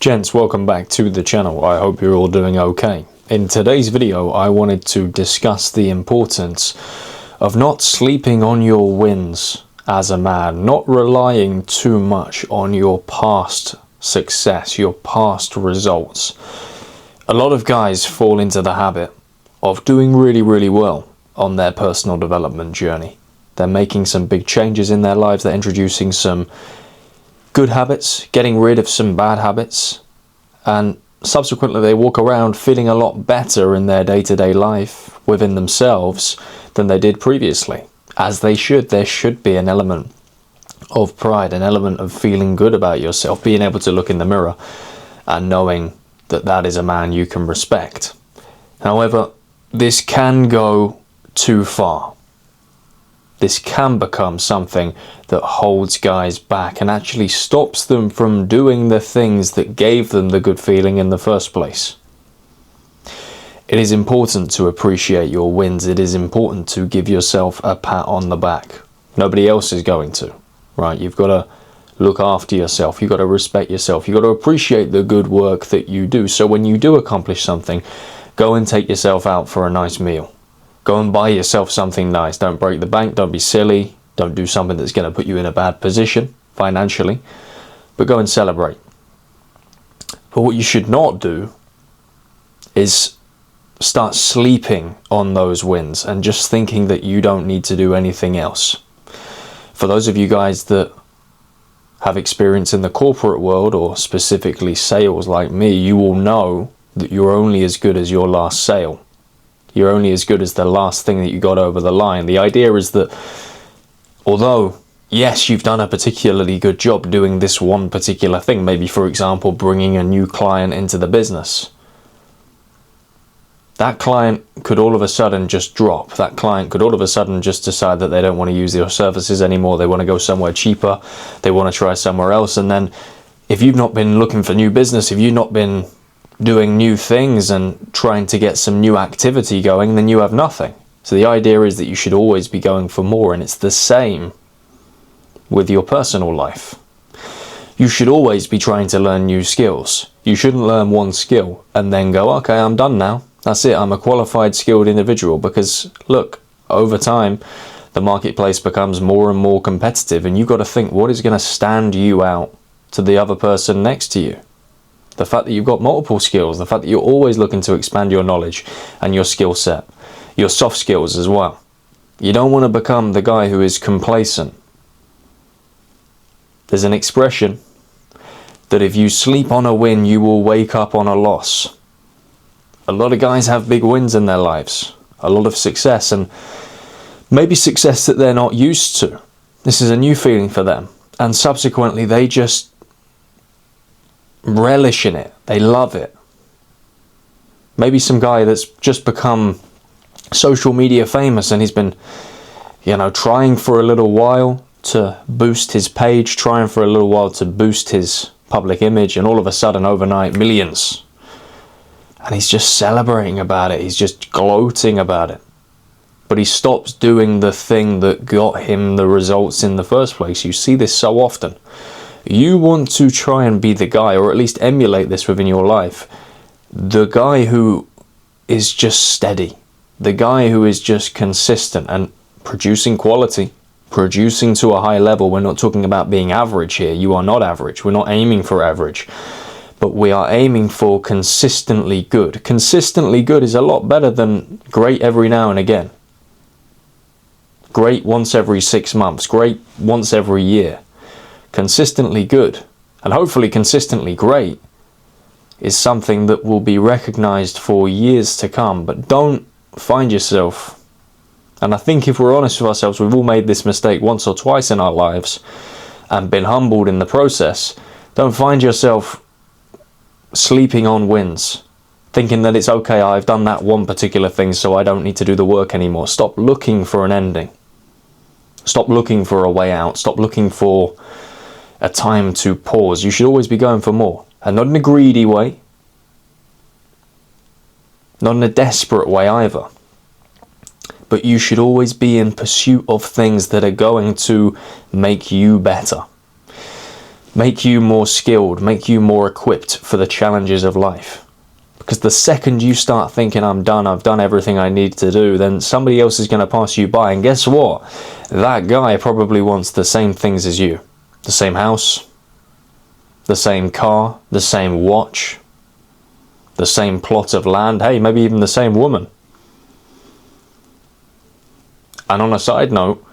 Gents, welcome back to the channel. I hope you're all doing okay. In today's video, I wanted to discuss the importance of not sleeping on your wins as a man, not relying too much on your past success, your past results. A lot of guys fall into the habit of doing really well on their personal development journey. They're making some big changes in their lives, they're introducing some good habits, getting rid of some bad habits, and subsequently they walk around feeling a lot better in their day-to-day life within themselves than they did previously. As they should. There should be an element of pride, an element of feeling good about yourself, being able to look in the mirror and knowing that that is a man you can respect. However, this can go too far. This can become something that holds guys back and actually stops them from doing the things that gave them the good feeling in the first place. It is important to appreciate your wins. It is important to give yourself a pat on the back. Nobody else is going to, right? You've got to look after yourself. You've got to respect yourself. You've got to appreciate the good work that you do. So when you do accomplish something, go and take yourself out for a nice meal. Go and buy yourself something nice. Don't break the bank. Don't be silly. Don't do something that's going to put you in a bad position financially. But go and celebrate. But what you should not do is start sleeping on those wins and just thinking that you don't need to do anything else. For those of you guys that have experience in the corporate world, or specifically sales like me, you will know that you're only as good as your last sale. You're only as good as the last thing that you got over the line. The idea is that although, yes, you've done a particularly good job doing this one particular thing, maybe for example, bringing a new client into the business, that client could all of a sudden just drop. That client could all of a sudden just decide that they don't want to use your services anymore. They want to go somewhere cheaper. They want to try somewhere else. And then if you've not been looking for new business, if you've not been doing new things and trying to get some new activity going, then you have nothing. So the idea is that you should always be going for more, and it's the same with your personal life. You should always be trying to learn new skills. You shouldn't learn one skill and then go, okay, I'm done now. That's it. I'm a qualified, skilled individual. Because look, over time, the marketplace becomes more and more competitive, and you've got to think, what is going to stand you out to the other person next to you? The fact that you've got multiple skills, the fact that you're always looking to expand your knowledge and your skill set, your soft skills as well. You don't want to become the guy who is complacent. There's an expression that if you sleep on a win, you will wake up on a loss. A lot of guys have big wins in their lives, a lot of success, and maybe success that they're not used to. This is a new feeling for them, and subsequently they just relish in it. They love it. Maybe some guy that's just become social media famous, and he's been, trying for a little while to boost his page, trying for a little while to boost his public image, and all of a sudden overnight millions. And he's just celebrating about it. He's just gloating about it. But he stops doing the thing that got him the results in the first place. You see this so often. You want to try and be the guy, or at least emulate this within your life, the guy who is just steady, the guy who is just consistent and producing quality, producing to a high level. We're not talking about being average here. You are not average. We're not aiming for average, but we are aiming for consistently good. Consistently good is a lot better than great every now and again. Great once every 6 months, great once every year. Consistently good, and hopefully consistently great, is something that will be recognized for years to come. But don't find yourself, and I think if we're honest with ourselves, we've all made this mistake once or twice in our lives and been humbled in the process. Don't find yourself sleeping on wins, thinking that it's okay, I've done that one particular thing, so I don't need to do the work anymore. Stop looking for an ending. Stop looking for a way out. Stop looking for a time to pause. You should always be going for more, and not in a greedy way, not in a desperate way either, but you should always be in pursuit of things that are going to make you better. make you more skilled, make you more equipped for the challenges of life. Because the second you start thinking, I'm done, I've done everything I need to do, then somebody else is going to pass you by. And guess what? That guy probably wants the same things as you. The same house, the same car, the same watch, the same plot of land, hey, maybe even the same woman. And on a side note,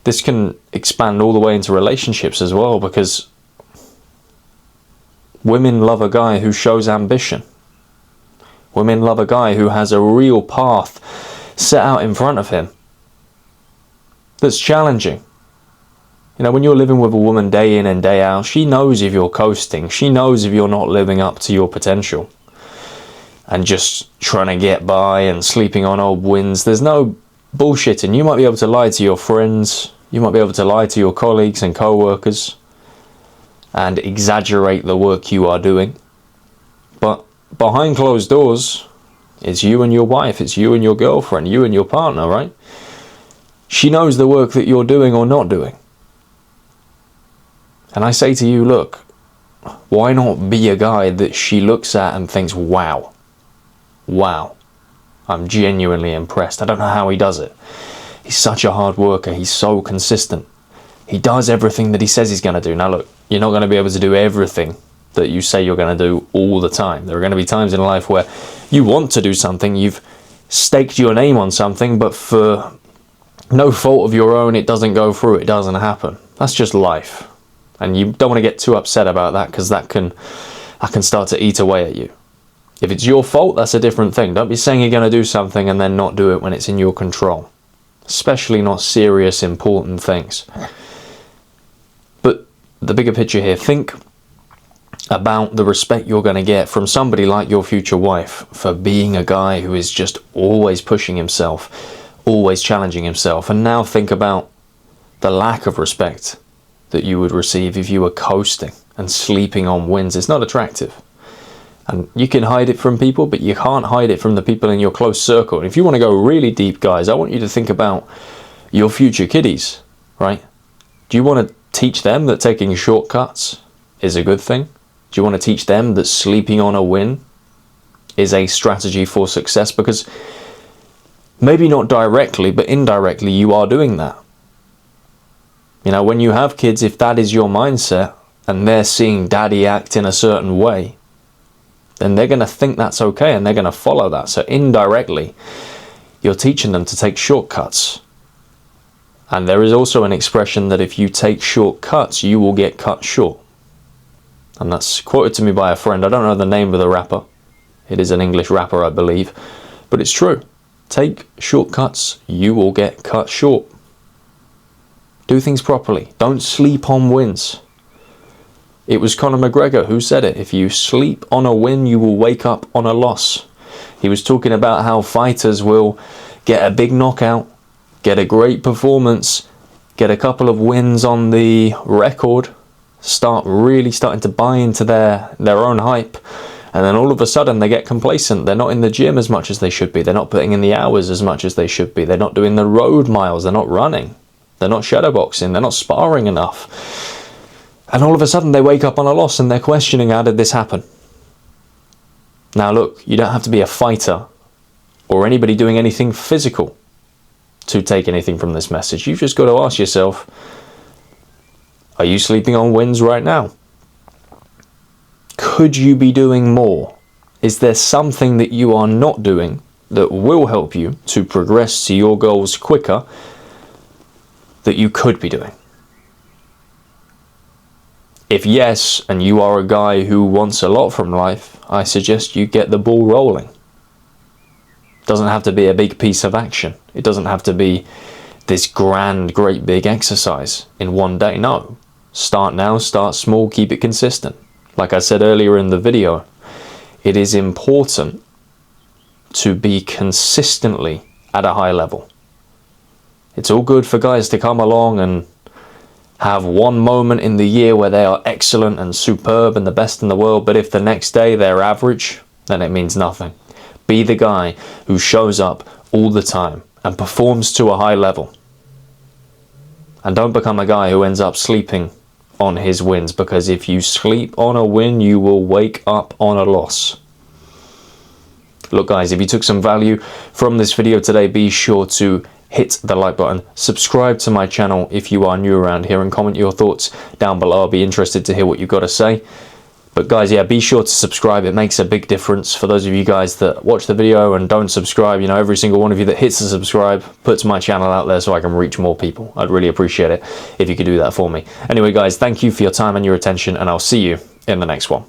this can expand all the way into relationships as well, because women love a guy who shows ambition. Women love a guy who has a real path set out in front of him that's challenging. You know, when you're living with a woman day in and day out, she knows if you're coasting. She knows if you're not living up to your potential and just trying to get by and sleeping on old wins. There's no bullshitting. You might be able to lie to your friends. You might be able to lie to your colleagues and co-workers and exaggerate the work you are doing. But behind closed doors, it's you and your wife, it's you and your girlfriend, you and your partner, right? She knows the work that you're doing or not doing. And I say to you, look, why not be a guy that she looks at and thinks, wow, I'm genuinely impressed. I don't know how he does it. He's such a hard worker. He's so consistent. He does everything that he says he's going to do. Now look, you're not going to be able to do everything that you say you're going to do all the time. There are going to be times in life where you want to do something, you've staked your name on something, but for no fault of your own, it doesn't go through, it doesn't happen. That's just life. And you don't want to get too upset about that, because that can start to eat away at you. If it's your fault, that's a different thing. Don't be saying you're going to do something and then not do it when it's in your control. Especially not serious, important things. But the bigger picture here, think about the respect you're going to get from somebody like your future wife for being a guy who is just always pushing himself, always challenging himself. And now think about the lack of respect that you would receive if you were coasting and sleeping on wins. It's not attractive. And you can hide it from people, but you can't hide it from the people in your close circle. And if you want to go really deep, guys, I want you to think about your future kiddies, right? Do you want to teach them that taking shortcuts is a good thing? Do you want to teach them that sleeping on a win is a strategy for success? Because maybe not directly, but indirectly you are doing that. You know, when you have kids, if that is your mindset and they're seeing daddy act in a certain way, then they're going to think that's okay and they're going to follow that. So indirectly, you're teaching them to take shortcuts. And there is also an expression that if you take shortcuts, you will get cut short. And that's quoted to me by a friend. I don't know the name of the rapper. It is an English rapper, I believe. But it's true. Take shortcuts, you will get cut short. Do things properly. Don't sleep on wins. It was Conor McGregor who said it. If you sleep on a win, you will wake up on a loss. He was talking about how fighters will get a big knockout, get a great performance, get a couple of wins on the record, starting to buy into their own hype, and then all of a sudden they get complacent. They're not in the gym as much as they should be. They're not putting in the hours as much as they should be. They're not doing the road miles. They're not running. They're not shadowboxing. They're not sparring enough. And all of a sudden they wake up on a loss and they're questioning, how did this happen? Now look, you don't have to be a fighter or anybody doing anything physical to take anything from this message. You've just got to ask yourself, are you sleeping on wins right now? Could you be doing more? Is there something that you are not doing that will help you to progress to your goals quicker that you could be doing? If yes, and you are a guy who wants a lot from life, I suggest you get the ball rolling. It doesn't have to be a big piece of action. It doesn't have to be this grand, great big exercise in one day. No. Start now, start small, keep it consistent. Like I said earlier in the video, it is important to be consistently at a high level. It's all good for guys to come along and have one moment in the year where they are excellent and superb and the best in the world, but if the next day they're average, then it means nothing. Be the guy who shows up all the time and performs to a high level. And don't become a guy who ends up sleeping on his wins, because if you sleep on a win, you will wake up on a loss. Look guys, if you took some value from this video today, be sure to hit the like button, subscribe to my channel if you are new around here, and comment your thoughts down below. I'll be interested to hear what you've got to say. But guys, yeah, be sure to subscribe. It makes a big difference. For those of you guys that watch the video and don't subscribe, you know, every single one of you that hits the subscribe puts my channel out there so I can reach more people. I'd really appreciate it if you could do that for me. Anyway guys, thank you for your time and your attention, and I'll see you in the next one.